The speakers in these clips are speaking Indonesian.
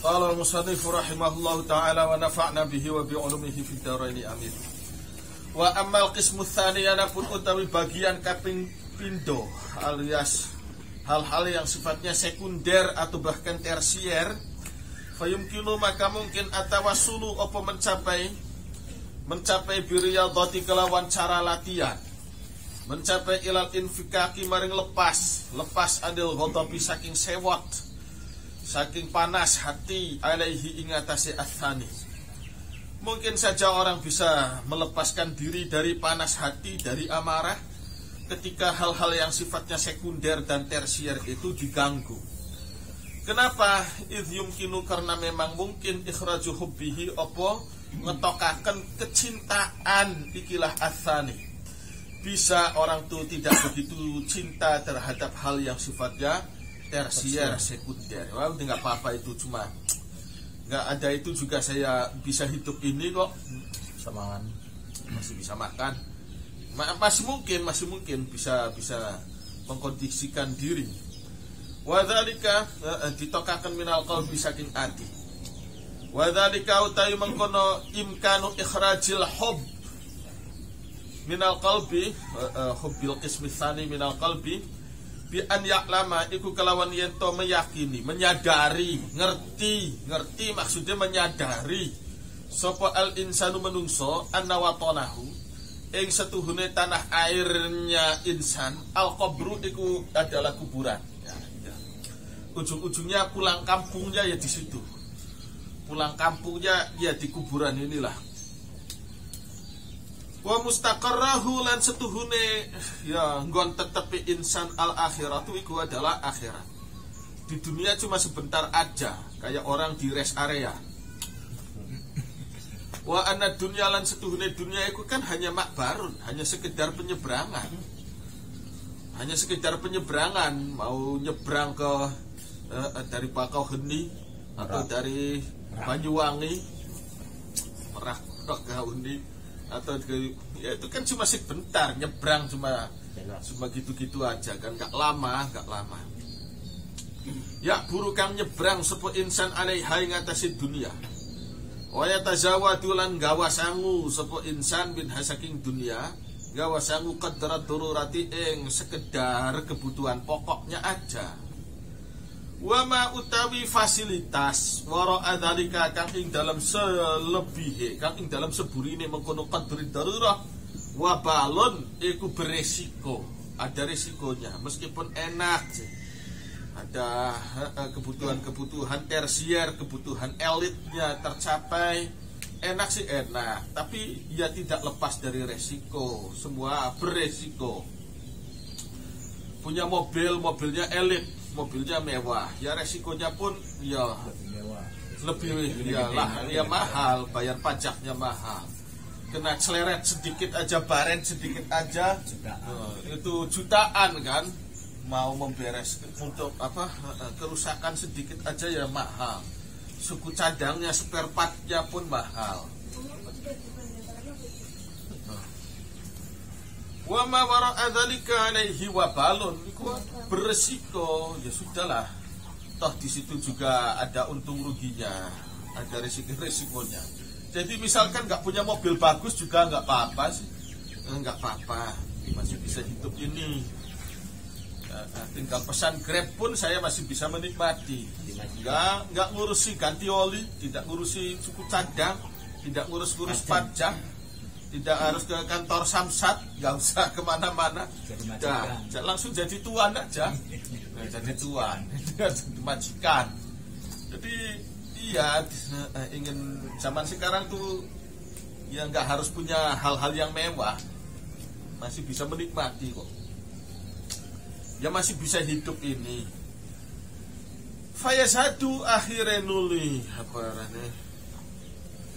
Qala al-musannif rahimahullahu ta'ala wa nafa'na bihi wa bi'ulumihi fid dharain amin. Wa ammal qismu tsani anapun utawi bagian kaping pindho alias hal-hal yang sifatnya sekunder atau bahkan tersier, fayumkinu maka mungkin atawasulu apa mencapai biriyadati kelawan cara latihan, mencapai ilal infikaki maring lepas adil ghadabi saking sewot, saking panas hati alaihi ingatasi athani. Mungkin saja orang bisa melepaskan diri dari panas hati, dari amarah ketika hal-hal yang sifatnya sekunder dan tersier itu diganggu. Kenapa? Idh yumkinu, karena memang mungkin ikhraju hubbihi opo ngetokaken kecintaan ikilah athani. Bisa orang tuh tidak begitu cinta terhadap hal yang sifatnya tersier, sekunder. Wah, nggak apa-apa itu, cuma nggak ada itu juga saya bisa hidup ini kok, samaan masih bisa makan, masih mungkin bisa mengkondisikan diri. Wadzalika ditokakan minal qalbi saking ati. Wadzalika utai mengkono imkanu ikhrajil hub minal qalbi, hubbil qismi tsani minal qalbi bi an ya'lama iku kelawan yento meyakini, menyadari, ngerti maksudnya menyadari sapa al insanu menungso anna watanahu ing setuhune tanah airnya insan al qabru iku adalah kuburan. Ya. Ujung-ujungnya pulang kampungnya ya di situ. Pulang kampungnya ya di kuburan inilah. Wa mustaqarrahu lan setuhune ya nggon tetepi insan al akhiratu iku adalah akhirat. Di dunia cuma sebentar aja, kayak orang di rest area. Wa anna dunya lan setuhune dunia iku kan hanya makbarun, hanya sekedar penyeberangan. Hanya sekedar penyeberangan, mau nyebrang ke dari Bakauheni atau dari Banyuwangi, Merak Bakauheni atau ya itu kan cuma sebentar nyebrang, cuma gitu-gitu aja kan, nggak lama. Ya buru kang nyebrang sepo insan alaiha ing atase dunia. Wa yatazawadu lan gawa sangu sepo insan bin hasaking dunia, gawa sangu qadrat dururati ing sekedar kebutuhan pokoknya aja. Wama utawi fasilitas waro adalika kang ing dalam selebihe, kang ing dalam seburine mengkono qadri darurah wabalon iku beresiko, ada resikonya meskipun enak sih. Ada kebutuhan tersier, kebutuhan elitnya tercapai, enak sih enak, tapi ya tidak lepas dari resiko, semua beresiko. Punya mobilnya elit, mobilnya mewah, ya resikonya pun ya lebih iyalah, ya mahal, bayar pajaknya mahal, kena celeret sedikit aja, baren sedikit aja, itu jutaan kan, mau memberes untuk apa, kerusakan sedikit aja ya mahal, suku cadangnya, spare partnya pun mahal. Wa ma wara'a dzalika alaihi wabalun, itu beresiko, ya sudahlah. Toh di situ juga ada untung ruginya, ada resikonya. Jadi misalkan nggak punya mobil bagus juga nggak apa-apa sih, nggak apa-apa, masih bisa hidup ini. Tinggal pesan Grab pun saya masih bisa menikmati. Nggak ngurusi ganti oli, tidak ngurusi suku cadang, tidak ngurus pajak. Tidak harus ke kantor Samsat, nggak usah kemana-mana, langsung jadi tuan aja, jadi tuan, majikan. Jadi iya, ingin zaman sekarang tuh ya nggak harus punya hal-hal yang mewah, masih bisa menikmati kok, ya masih bisa hidup ini. Fayasadu akhirnya nuli apa namanya?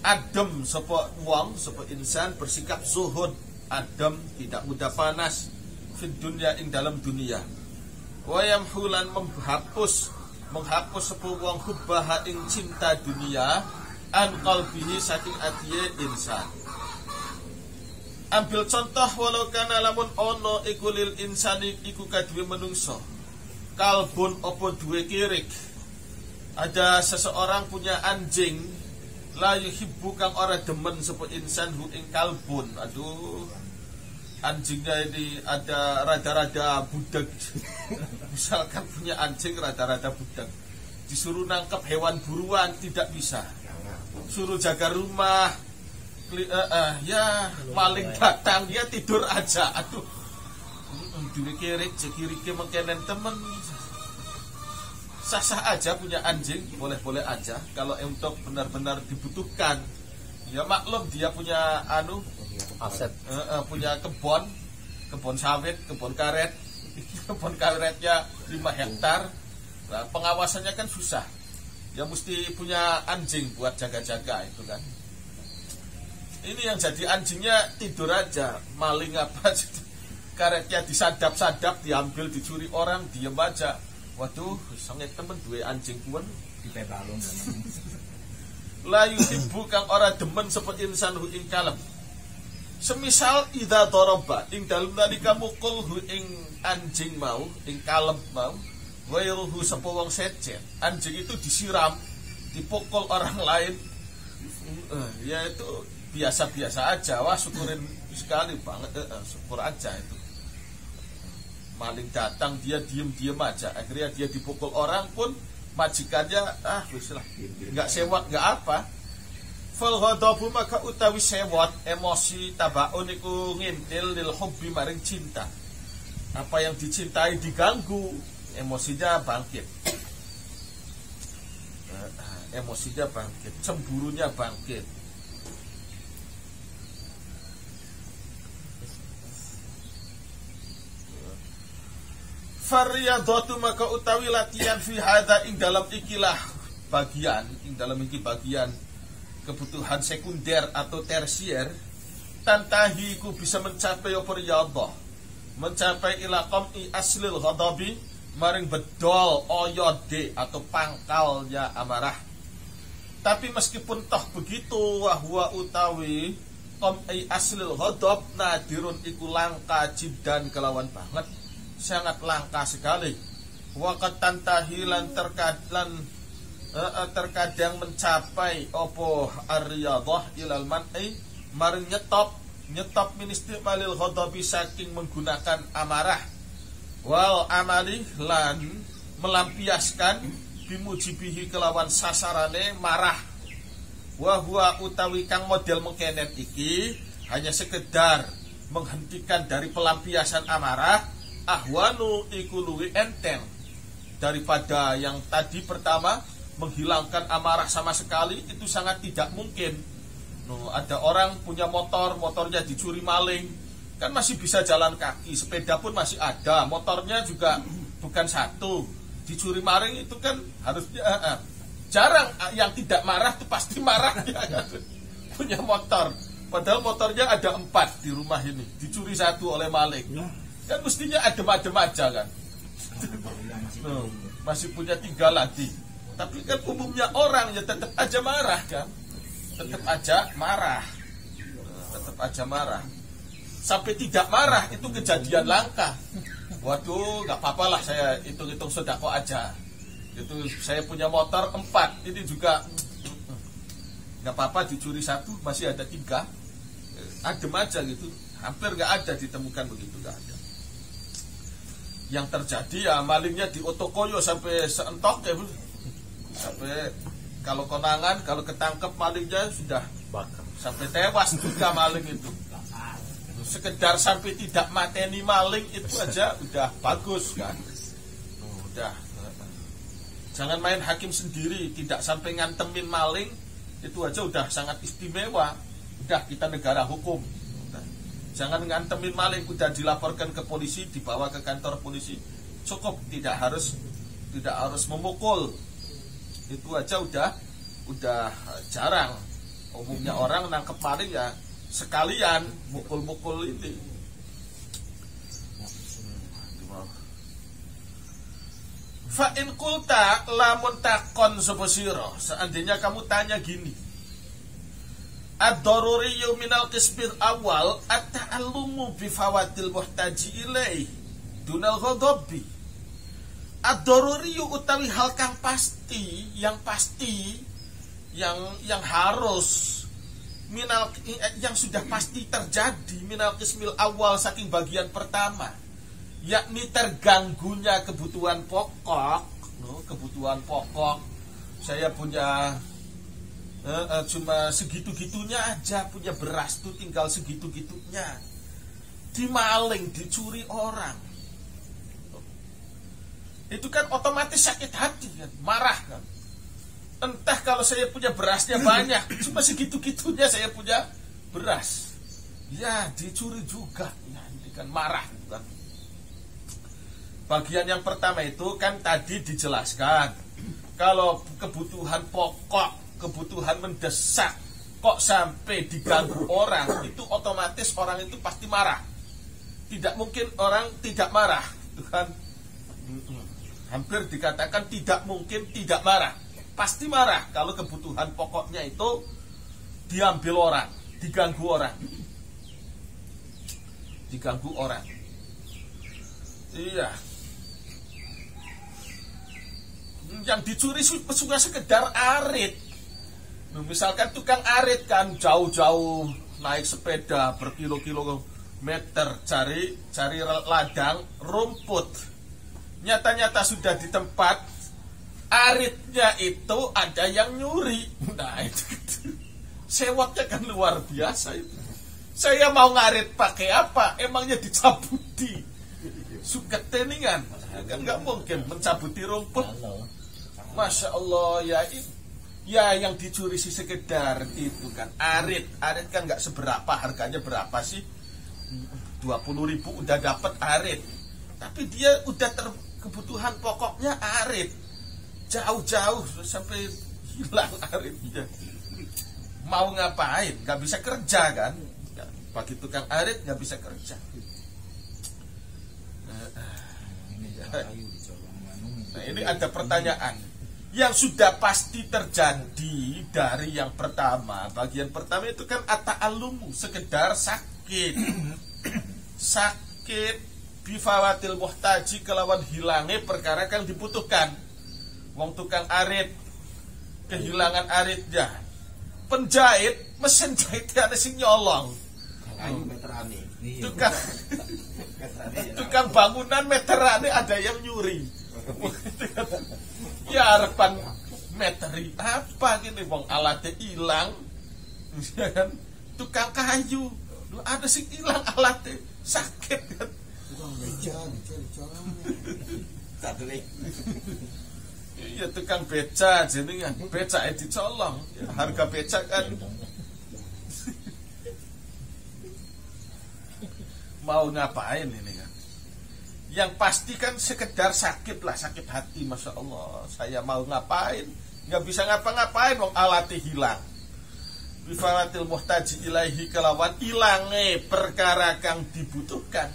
Adem sapa wong, sapa insan bersikap zuhud, adem, tidak mudah panas fid dunya ing dalam dunia. Wa yamhulan menghapus sapa wong hubbaha ing cinta dunia an qalbihi saking atiye insan. Ambil contoh walau kana lamun ono iku lil insani iku kaduwe menungso kalbun opo duwe kirik Ada seseorang punya anjing, la yuhibbu kang ora demen sapa insan hu ing kalbun. Aduh, anjingnya ini ada rada-rada budak. Misalkan punya anjing rada-rada budak, disuruh nangkep hewan buruan tidak bisa, suruh jaga rumah, ya maling datang dia tidur aja. Aduh, kiri mengkenen temen. Sah-sah aja punya anjing, boleh-boleh aja kalau untuk benar-benar dibutuhkan. Ya maklum dia punya aset, punya kebun sawit, kebun karet. Kebun karetnya 5 hektar. Nah, pengawasannya kan susah. Ya mesti punya anjing buat jaga-jaga itu kan. Ini yang jadi anjingnya tidur aja, maling apa, karetnya disadap-sadap, diambil, dicuri orang, diem aja. Waduh, sangat temen duwe anjing kuwen dipebalung. La yuhibbu kang ora demen sapa insan hu ing kalem. Semisal idza daraba ing dalem nalika mukul hu ing anjing mau, ing kalem mau, wairuhu sapa wong secet. Anjing itu disiram, dipukul orang lain. Ya itu biasa-biasa aja. Wah, syukurin sekali banget, syukur aja itu. Maling datang dia diem aja, akhirnya dia dipukul orang pun majikannya wis lah, nggak sewot nggak apa. Fal ghadabu maka utawi sewot emosi tabaun iku ngintil lil hubbi maring cinta. Apa yang dicintai diganggu, emosinya bangkit. Emosinya bangkit, cemburunya bangkit. Faryadatu maka utawi latihan fi hadza ing dalam ikilah bagian, ing dalam iki bagian kebutuhan sekunder atau tersier, tantahi ku bisa mencapai apa riyadhah, mencapai ila qam'i aslil ghadabi maring bedol oyode atau pangkalnya amarah. Tapi meskipun toh begitu, wahwa utawi qam'i aslil ghadab nadirun iku langka jiddan kelawan banget, sangat langka sekali. Waqat tantahilan terkadang mencapai opo ar-riyadhah ilal man'i maring nyetop min istimalil ghadabi saking menggunakan amarah, wal amali lan melampiaskan bimujibihi kelawan sasarane marah. Wa huwa utawi kang model mengkenet iki hanya sekedar menghentikan dari pelampiasan amarah, ahwanu iku luwi enteng daripada yang tadi pertama, menghilangkan amarah sama sekali itu sangat tidak mungkin. Ada orang punya motornya dicuri maling, kan masih bisa jalan kaki, sepeda pun masih ada, motornya juga bukan satu, dicuri maling itu kan harusnya jarang yang tidak marah itu pasti marah ya. Punya motor, padahal motornya ada 4 di rumah ini, dicuri 1 oleh maling. Kan mestinya adem-adem aja kan. Masih punya 3 lagi. Tapi kan umumnya orang ya tetap aja marah kan. Tetap aja marah. Tetap aja marah. Sampai tidak marah itu kejadian langka. Waduh, gak apa-apa lah, saya hitung-hitung sedekah aja. Itu saya punya motor 4, ini juga gak apa-apa, dicuri 1 masih ada 3. Adem aja gitu. Hampir gak ada ditemukan begitu, gak ada. Yang terjadi ya malingnya di otokoyo sampai seentok ya, sampai kalau konangan, kalau ketangkep malingnya sudah bakar, sampai tewas juga maling itu. Sekedar sampai tidak mateni maling itu aja udah bagus kan. Udah, jangan main hakim sendiri, tidak sampai ngantemin maling itu aja udah sangat istimewa. Udah kita negara hukum. Jangan ngantemin maling, udah dilaporkan ke polisi, dibawa ke kantor polisi, cukup, tidak harus memukul. Itu aja udah jarang. Umumnya orang nangkep maling ya sekalian mukul-mukul ini. Fa in qulta lamun takon sapa sira, seandainya kamu tanya gini, ad-daruriyyu minal qismil awal at-ta'allumu bi fawatil muhtaji ilaih dunal ghadabi. ad-daruriyu utawi hal kang pasti, yang harus yang sudah pasti terjadi minal qismil awal saking bagian pertama, yakni terganggunya kebutuhan pokok. Kebutuhan pokok, saya punya cuma segitu-gitunya aja, punya beras tuh tinggal segitu-gitunya, dimaling, dicuri orang, itu kan otomatis sakit hati kan, marah kan. Entah kalau saya punya berasnya banyak, cuma segitu-gitunya saya punya beras, ya dicuri juga, ya ini kan marah kan. Bagian yang pertama itu kan tadi dijelaskan, kalau kebutuhan pokok, kebutuhan mendesak kok sampai diganggu orang, itu otomatis orang itu pasti marah. Tidak mungkin orang tidak marah, itu kan hampir dikatakan tidak mungkin tidak marah. Pasti marah kalau kebutuhan pokoknya itu diambil orang, diganggu orang. Diganggu orang. Iya. Yang dicuri suka sekedar arit. Misalkan tukang arit kan jauh-jauh naik sepeda berkilo-kilometer cari ladang rumput. Nyata-nyata sudah di tempat aritnya itu ada yang nyuri. Nah itu sewotnya kan luar biasa itu. Saya mau ngarit pakai apa? Emangnya dicabuti suketeningan? Kan nggak mungkin mencabuti rumput. Masya Allah, ya yang dicuri sih sekedar itu kan arit kan nggak seberapa, harganya berapa sih? 20.000 udah dapat arit, tapi dia udah kebutuhan pokoknya arit, jauh-jauh sampai hilang aritnya. Mau ngapain? Nggak bisa kerja kan? Bagi tukang arit nggak bisa kerja. Nah ini ada pertanyaan yang sudah pasti terjadi dari yang pertama. Bagian pertama itu kan at-ta'allumu, sekedar sakit. Sakit bifawatil muhtaji, kelawan hilangnya perkara kang dibutuhkan. Wong tukang arit kehilangan aritnya. Penjahit mesin jahitnya ada sing nyolong. Tukang bangunan meterane ada yang nyuri. Ya harapan meteri apa gini bang, alatnya hilang. Tukang kayu ada sih hilang alatnya, sakit kan. Iya tukang beca jenengan, beca dicolong, harga beca kan mau ngapain ini kan? Yang pasti kan sekedar sakit lah, sakit hati. Masya Allah, saya mau ngapain? Nggak bisa ngapa-ngapain, wong alatnya hilang. Bifalatil muhtaji ilaihi, kelawan ilange perkara kang dibutuhkan.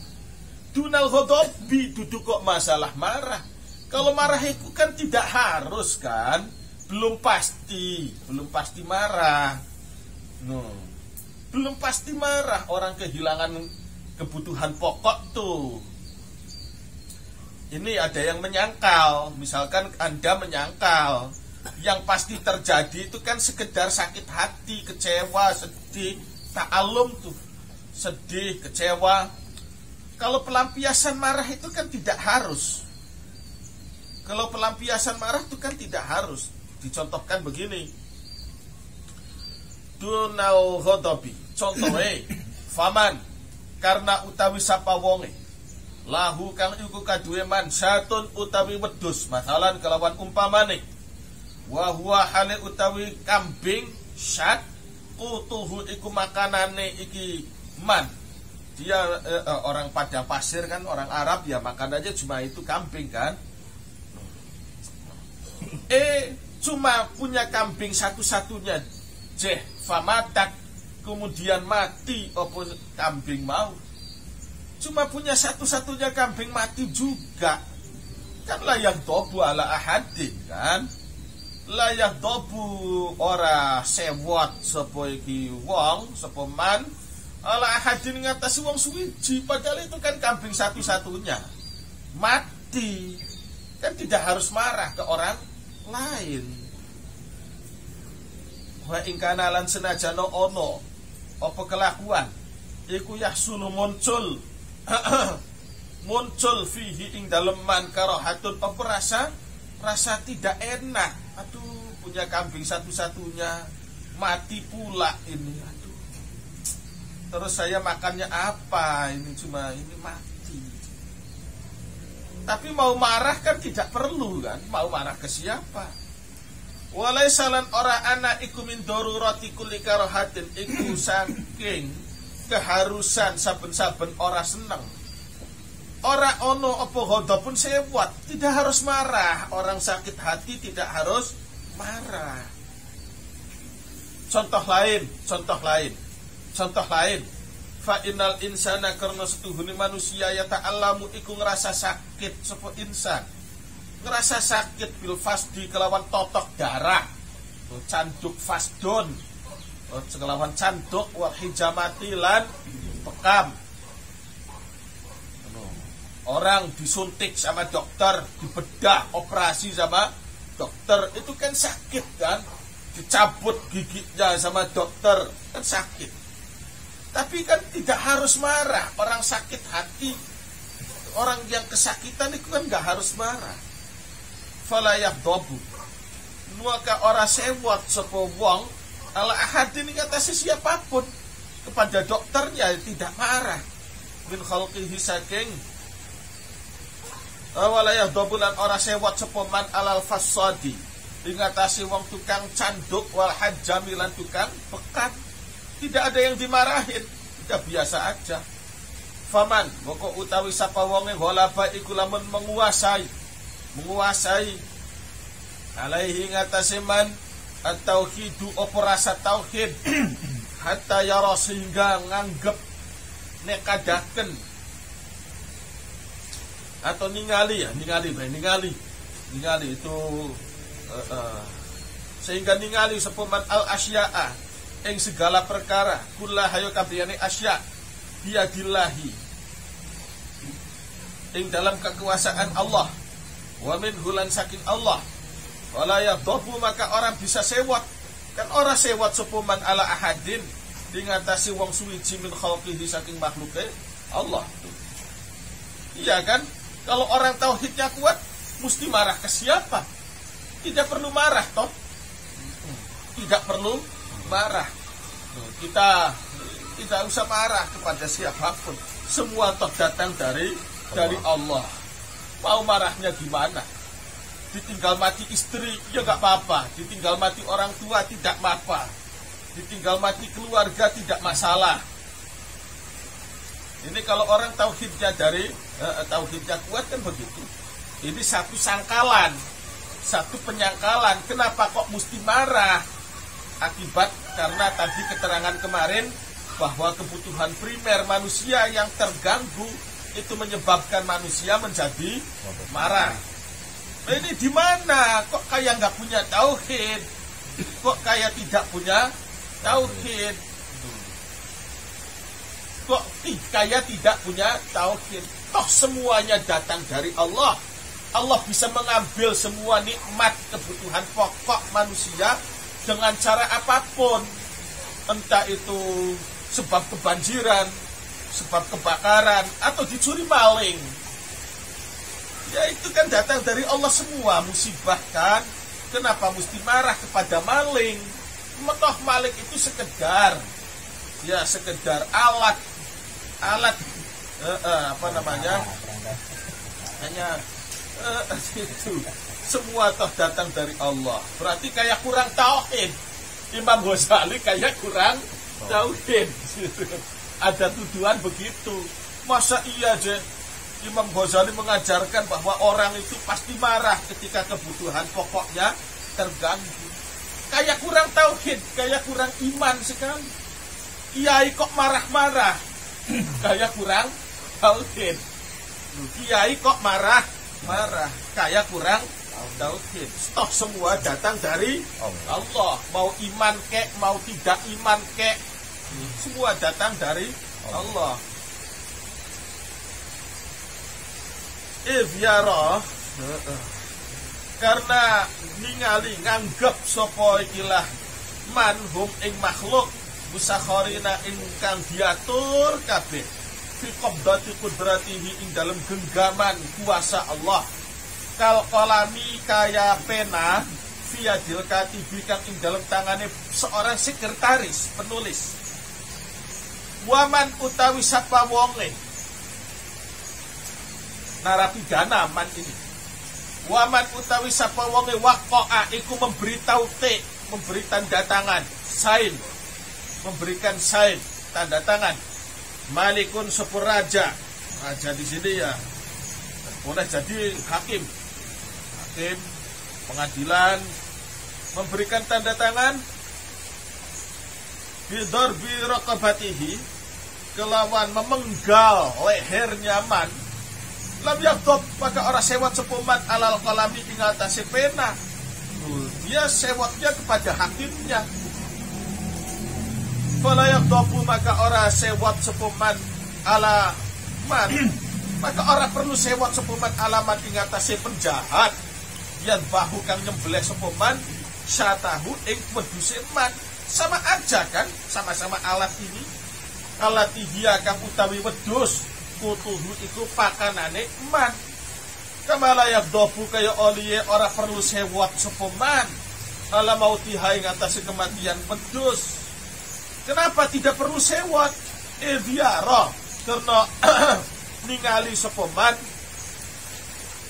Dunal ghodobi, duduk kok masalah marah. Kalau marah itu kan tidak harus kan, belum pasti marah. Belum pasti marah, orang kehilangan kebutuhan pokok tuh. Ini ada yang menyangkal, misalkan Anda menyangkal, yang pasti terjadi itu kan sekedar sakit hati, kecewa, sedih, ta'alum tuh, sedih, kecewa. Kalau pelampiasan marah itu kan tidak harus. Kalau pelampiasan marah itu kan tidak harus. Dicontohkan begini. Dunau ghodobi, contohnya, faman, karena utawi sapa wonge lahu kang iku kaduwe mansatun utawi wedhus, masalan kelawan umpamane wa huwa hale utawi kambing syat kutuhu iku makanane iki man. Dia orang padang pasir kan, orang Arab ya makanannya cuma itu kambing kan. Cuma punya kambing satu-satunya jeh famatak, kemudian mati opo kambing mau. Cuma punya satu-satunya kambing mati juga. Kan layak dobu ala ahadin kan. Layak dobu ora sewot sapa iki wong, sapa man ala ahadin ngatasi wong suwiji. Padahal itu kan kambing satu-satunya mati. Kan tidak harus marah ke orang lain. Wa ingkana lan senajana ono apa kelakuan iku yahsunu muncul muncul fihi ing dalem man karahatun apa rasa tidak enak. Aduh, punya kambing satu-satunya mati pula ini. Aduh, terus saya makannya apa? Ini cuma ini mati. Tapi mau marah kan tidak perlu kan? Mau marah ke siapa? Walaisalan ora ana iku min darurati kulli karahatin iku saking keharusan saben-saben ora seneng. Ora ono apa ghadab pun sewat, tidak harus marah. Orang sakit hati tidak harus marah. Contoh lain. Fa innal insana karena setuhuni manusia ya ta'allamu iku ngerasa sakit sapa insan. Ngerasa sakit bil fasdi kelawan totok darah. Canduk fasdon. Kelawan canduk wal hijamati lan bekam. Orang disuntik sama dokter, dibedah, operasi sama dokter, itu kan sakit kan? Dicabut giginya sama dokter, kan sakit. Tapi kan tidak harus marah. Orang sakit hati, orang yang kesakitan itu kan gak harus marah. Fala yaghdabu. Nuaka ora sewot sapa wong ala ahadin ngatasi siapapun. Kepada dokternya tidak marah. Min khalqihi saking wala yaghdabu lan ora sewot sapa man alal fasadi. Ngatasi wong tukang canduk wal hajjami lan tukang pekat. Tidak ada yang dimarahin, tidak biasa aja. Faman, moko utawi sapa wonge ghalaba iku lamun menguasai alaihi ngatasi man at-tauhidu operasa tauhid hatta yara sehingga nganggep nekadaken atau ningali itu sehingga ningali sapa man al asya'a ing segala perkara kullah hayo kabehane asya biadillahi ing dalam kekuasaan Allah wa min hulan saking Allah wala yadhabu maka orang bisa sewot kan orang sewot sepuman ala ahadin dingatasi wong suwiji min khalqihi saking makhluke Allah. Iya kan, kalau orang tauhidnya kuat mesti marah ke siapa? Tidak perlu marah toh, tidak perlu marah. Kita tidak usah marah kepada siapapun. Semua toh datang dari Allah. Mau marahnya gimana? Ditinggal mati istri ya nggak apa-apa. Ditinggal mati orang tua tidak apa-apa. Ditinggal mati keluarga tidak masalah. Ini kalau orang tauhidnya tauhidnya kuat kan begitu. Ini satu sangkalan, satu penyangkalan. Kenapa kok mesti marah? Akibat karena tadi keterangan kemarin bahwa kebutuhan primer manusia yang terganggu itu menyebabkan manusia menjadi marah. Nah, ini di mana? Kok kayak nggak punya tauhid? Kok kayak tidak punya tauhid? Kok kayak tidak punya tauhid? Toh semuanya datang dari Allah. Allah bisa mengambil semua nikmat kebutuhan pokok manusia dengan cara apapun, entah itu sebab kebanjiran, sebab kebakaran, atau dicuri maling. Ya itu kan datang dari Allah semua. Musibah kan, kenapa mesti marah kepada maling? Toh maling itu sekedar alat hanya itu. Semua toh datang dari Allah. Berarti kayak kurang tauhid. Imam Ghazali kayak kurang tauhid. Ada tuduhan begitu. Masa iya aja Imam Ghazali mengajarkan bahwa orang itu pasti marah ketika kebutuhan pokoknya terganggu. Kayak kurang tauhid, kayak kurang iman sekali. Kiai kok marah-marah. Kayak kurang tauhid. Kiai kok marah-marah. Kayak kurang tauhid. Toh semua datang dari Allah. Mau iman kek, mau tidak iman kek, semua datang dari Allah. If yara Karena ningali nganggep sapa ikilah manhum ing makhluk musakharina ingkang diatur kabeh fi qabdati qudratihi ing dalam genggaman kuasa Allah kal qalami kaya pena fiadil katibi kang ing dalam tangane seorang sekretaris penulis waman utawi sapa wonge narapidana man ini waman utawi sapa wonge waqa'a iku memberitahu memberi tanda tangan sign memberikan sign tanda tangan malikun sepur raja di sini ya boleh jadi hakim pengadilan memberikan tanda tangan bidorbi raqabatihi kelawan memenggal lehernya man lam yaktub maka orang sewat sepuman alal qalami ing atase pena dia sewatnya kepada hakimnya fala yaktubu maka orang sewat sepuman ala man maka orang perlu sewat sepuman alaman ing atase penjahat yang bahu kang nyembelih sepuman syatahu ing wedhuse man sama aja kan sama-sama alat ini alat dia kang utawi wedhus kutuhu iku pakanane man kamala yakdobu kaya oliye ora perlu sewat sepeman ala mautiha ing atase kematian pedus. Kenapa tidak perlu sewat? Biara karena ningali sepeman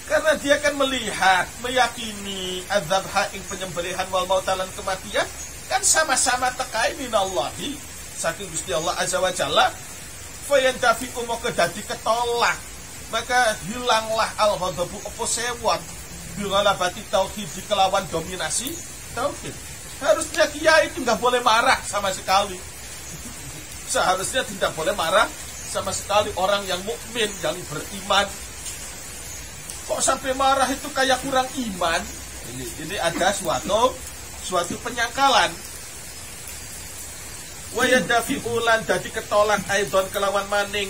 karena dia akan melihat meyakini adzabha ing penyembelihan wal mautalan kematian kan sama-sama tekai minallahi saking Gusti Allah azza wa jalla fayantafi maka dadi ketolak maka hilanglah al-ghadabu apa sewat bilalabati tauhid kelawan dominasi tauhid. Harusnya kiai itu nggak boleh marah sama sekali. Seharusnya tidak boleh marah sama sekali orang yang mukmin yang beriman. Kok sampai marah itu kayak kurang iman? Ini ada suatu penyangkalan. Wa yadafi ulan dadi ketolak aidon kelawan maning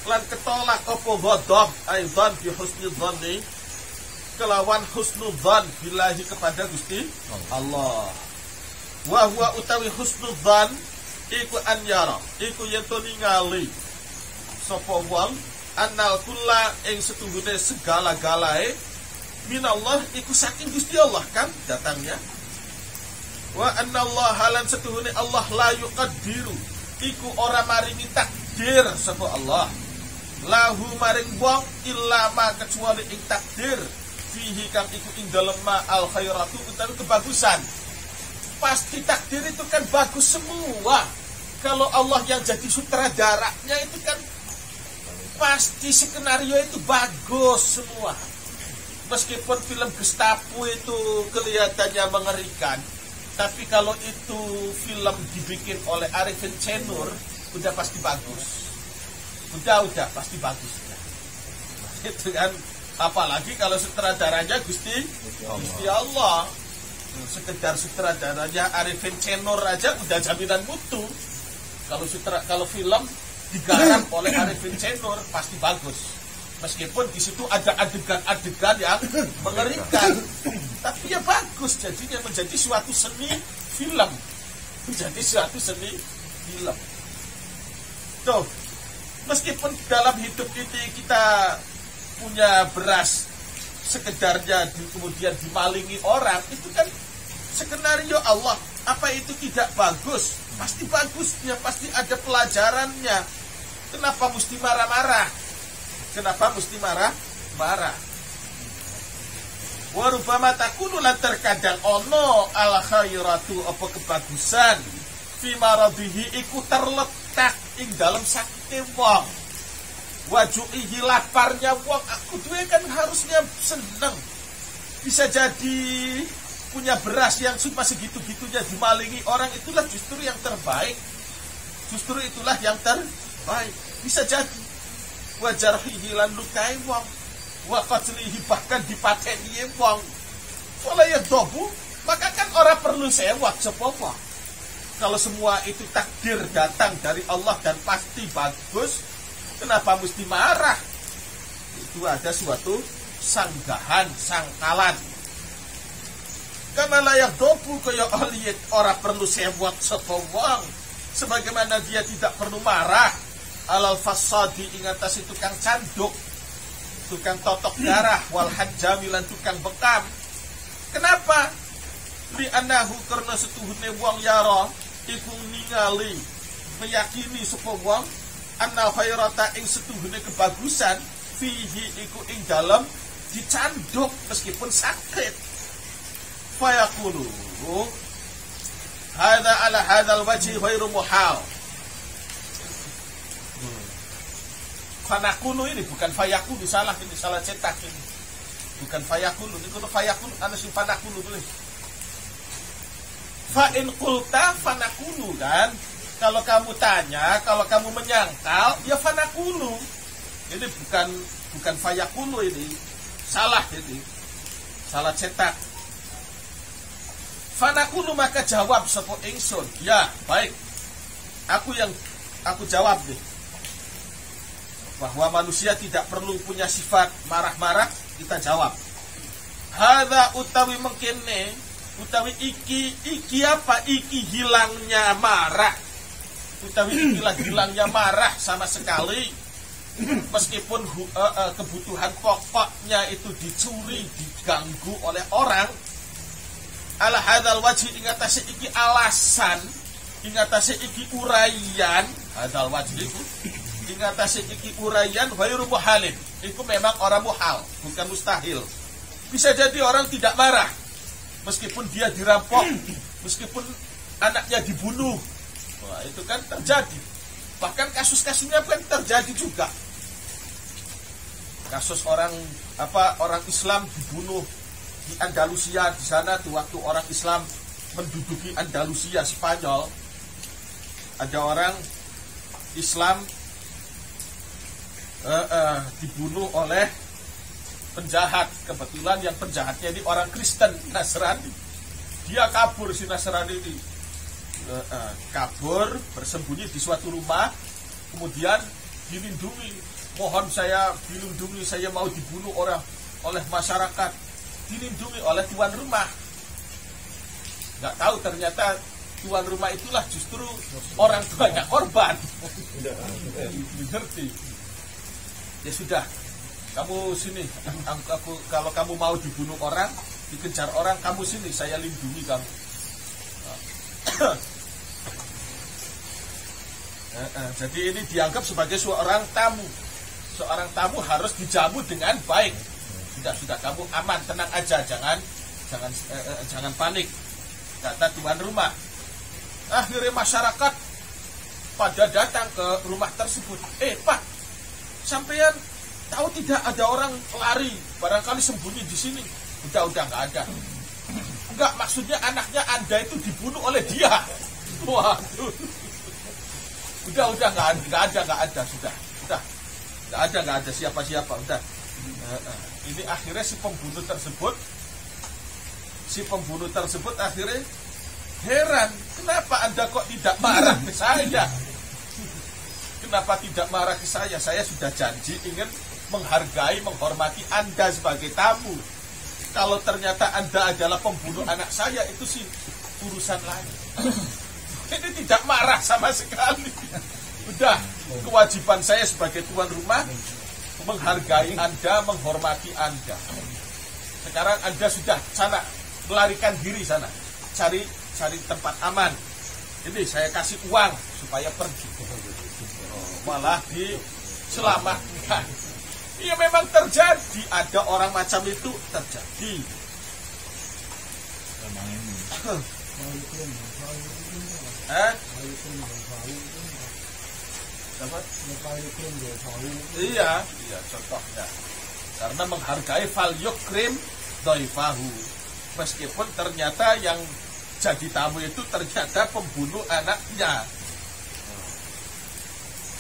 lan ketolak apa ghadab aidon bi husnudzanni kelawan husnudzan billahi kepada Gusti Allah wa huwa utawi husnudzan iku anyara iku yen to ningali sapa wong annal kulla ing setunggune segala-galae minallah iku saking Gusti Allah kan datangnya wa annallaha halan setuhune Allah la yuqaddiru iku ora maringi takdir sapa Allah lahu maring wong illa ma kecuali ing takdir fihi kang iku ing dalem ma al khairatu utawi kebagusan. Pasti takdir itu kan bagus semua. Kalau Allah yang jadi sutradaranya itu kan pasti skenario itu bagus semua. Meskipun film Gestapo itu kelihatannya mengerikan, tapi kalau itu film dibikin oleh Arifin Cenur, udah pasti bagus. Udah pasti bagus. Itu kan, apalagi kalau sutradaranya Gusti Allah. Sekedar sutradaranya Arifin Cenur aja udah jaminan mutu. Kalau film digarap oleh Arifin Cenur pasti bagus. Meskipun di situ ada adegan-adegan yang mengerikan, tapi ya bagus, jadinya menjadi suatu seni film. Tuh, meskipun dalam hidup ini kita punya beras sekedarnya kemudian dimalingi orang, itu kan skenario Allah. Apa itu tidak bagus? Pasti bagusnya, pasti ada pelajarannya. Kenapa mesti marah-marah? Kenapa mesti marah? Warubama takunu lan terkadang ono al khairatu apa kebagusan fi maradihi iku terletak ing dalam sakite wong. Wajuihi laparnya wong aku duwe kan harusnya seneng. Bisa jadi punya beras yang cuma segitu-gitunya dimalingi orang, itulah justru yang terbaik. Bisa jadi wajarhihi lan lukai wong wa qatlihi bahkan dipateni wong wala yadhabu maka kan orang perlu sewat sepopo. Kalau semua itu takdir datang dari Allah dan pasti bagus, Kenapa mesti marah? Itu ada suatu sanggahan, sangkalan. Karena layak dobu kaya oliyet ora perlu sewot sapa wong, sebagaimana dia tidak perlu marah alal fasadi ingatasi tukang canduk, tukang totok darah, wal hajjamilan tukang bekam. Kenapa? Li anahu karena setuhune wong yara iku ningali meyakini sapa wong anna khairata ing setuhune kebagusan fihi iku ing dalem dicanduk meskipun sakit. Fayaqulu hadza ala hadzal wajhi ghairu muhal. Fanakunu ini bukan fayaqulu, salah ini, salah cetak ini. Bukan fayaqulu, ini kudu fayaqulu ana sing fanakunu tulis. Fa in qulta fanakunu kan. Kalau kamu tanya, kalau kamu menyangkal, ya fanakunu. Ini bukan fayaqulu ini. Salah ini. Salah cetak. Fanakunu maka jawab sapa ingsun. Ya, baik. Aku jawab deh. Bahwa manusia tidak perlu punya sifat marah-marah, kita jawab. Hadza utawi mengkene, utawi iki apa? Iki hilangnya marah. Utawi hilangnya marah sama sekali. Meskipun kebutuhan pokoknya itu dicuri, diganggu oleh orang. Ala hadzal wajhi ingatasi iki alasan, ingatasi iki uraian, hadzal wajhi itu ingatasi iki uraian ghairu muhalin. Itu memang orang muhal, bukan mustahil. Bisa jadi orang tidak marah meskipun dia dirampok, meskipun anaknya dibunuh. Wah, itu kan terjadi. Bahkan kasus-kasusnya kan terjadi juga. Kasus orang Islam dibunuh di Andalusia, di sana di waktu orang Islam menduduki Andalusia Spanyol, ada orang Islam dibunuh oleh penjahat. Kebetulan yang penjahatnya ini orang Kristen Nasrani. Dia kabur, si Nasrani ini kabur, bersembunyi di suatu rumah, kemudian dilindungi. Mohon saya dilindungi, saya mau dibunuh oleh masyarakat. Dilindungi oleh tuan rumah. Nggak tahu ternyata tuan rumah itulah justru orang tuanya korban. Ngerti? Ya sudah, kamu sini. Kalau kamu mau dibunuh orang, dikejar orang, kamu sini, saya lindungi kamu. Jadi ini dianggap sebagai seorang tamu. Seorang tamu harus dijamu dengan baik. Sudah kamu aman, tenang aja, jangan panik, kata tuan rumah. Akhirnya masyarakat pada datang ke rumah tersebut. Pak, sampean tahu tidak ada orang lari, barangkali sembunyi di sini. Udah nggak ada. Enggak, maksudnya anaknya Anda itu dibunuh oleh dia. Waduh. Udah nggak ada, sudah. Nggak ada siapa-siapa, udah. Ini akhirnya si pembunuh tersebut akhirnya heran, kenapa Anda kok tidak marah ke saya? Kenapa tidak marah ke saya? Saya sudah janji ingin menghargai, menghormati Anda sebagai tamu. Kalau ternyata Anda adalah pembunuh anak saya, itu sih urusan lain. Ini tidak marah sama sekali. Udah, kewajiban saya sebagai tuan rumah menghargai Anda, menghormati Anda. Sekarang Anda sudah sana, melarikan diri sana, cari tempat aman. Ini saya kasih uang supaya pergi. Malah diselamatkan. Iya, memang terjadi, ada orang macam itu terjadi. Iya, contohnya. Karena menghargai fal yukrim dhaifahu. Meskipun ternyata yang jadi tamu itu ternyata pembunuh anaknya.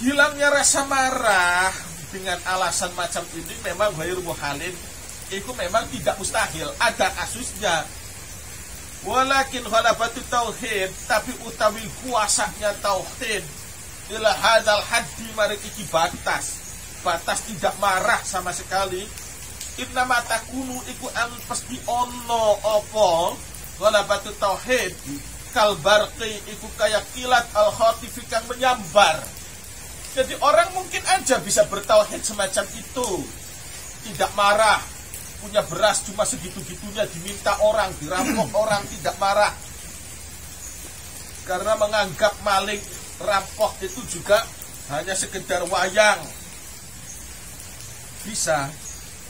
Hilangnya rasa marah dengan alasan macam ini memang ghairu muhalin. Itu memang tidak mustahil, ada kasusnya. Walakin ghalabatu tauhid, tapi utawi kuasanya tauhid, ila hadzal haddi maring iki batas tidak marah sama sekali. Inna matakunu iku an pasti ono apa ghalabatu tauhid kal barqi iku kayak kilat al khatifi kang menyambar. Jadi orang mungkin aja bisa bertauhid semacam itu, tidak marah, punya beras cuma segitu-gitunya diminta orang, dirampok orang, tidak marah. Karena menganggap maling rampok itu juga hanya sekedar wayang. Bisa,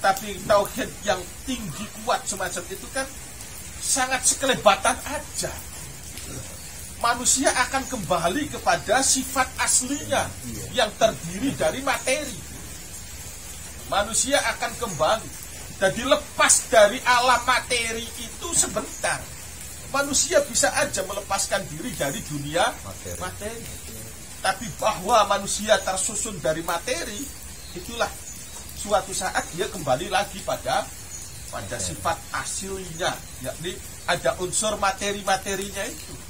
tapi tauhid yang tinggi kuat semacam itu kan sangat sekelebatan aja. Manusia akan kembali kepada sifat aslinya yang terdiri dari materi. Manusia akan kembali. Jadi lepas dari alam materi itu sebentar. Manusia bisa aja melepaskan diri dari dunia materi. Tapi bahwa manusia tersusun dari materi, itulah suatu saat dia kembali lagi pada sifat aslinya, yakni ada unsur materi-materinya itu.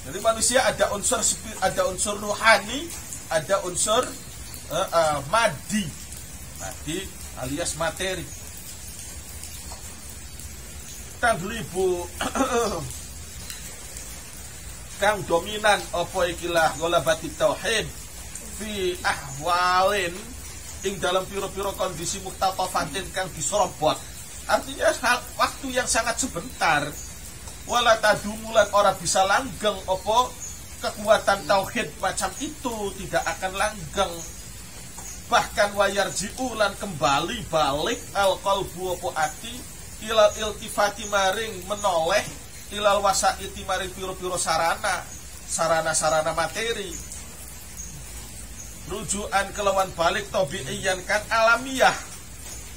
Jadi manusia ada unsur rohani, ada unsur madi alias materi. Taglibu kang dominan apa ikilah ghalabati tauhid fi ahwalin ing dalam piro-piro kondisi muktatafatin kang diserobot. Artinya waktu yang sangat sebentar. Wala tadumulan orang bisa langgeng opo kekuatan tauhid macam itu tidak akan langgeng. Bahkan wayar jiulan kembali balik al qalbu opo ati ilal iltifati maring menoleh ilal wasaiti maring piro-piro sarana materi. Rujukan kelawan balik tabi'iyan kan alamiah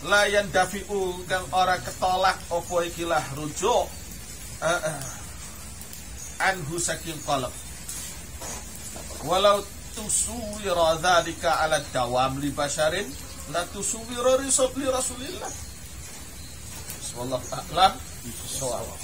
layan dafi'u kang ora ketolak opo ikilah rujuk anhu saking qalb walau tusuwira dzalika ala dawam li basharin la tusuwira li rasulillah sallallahu alaihi wasallam.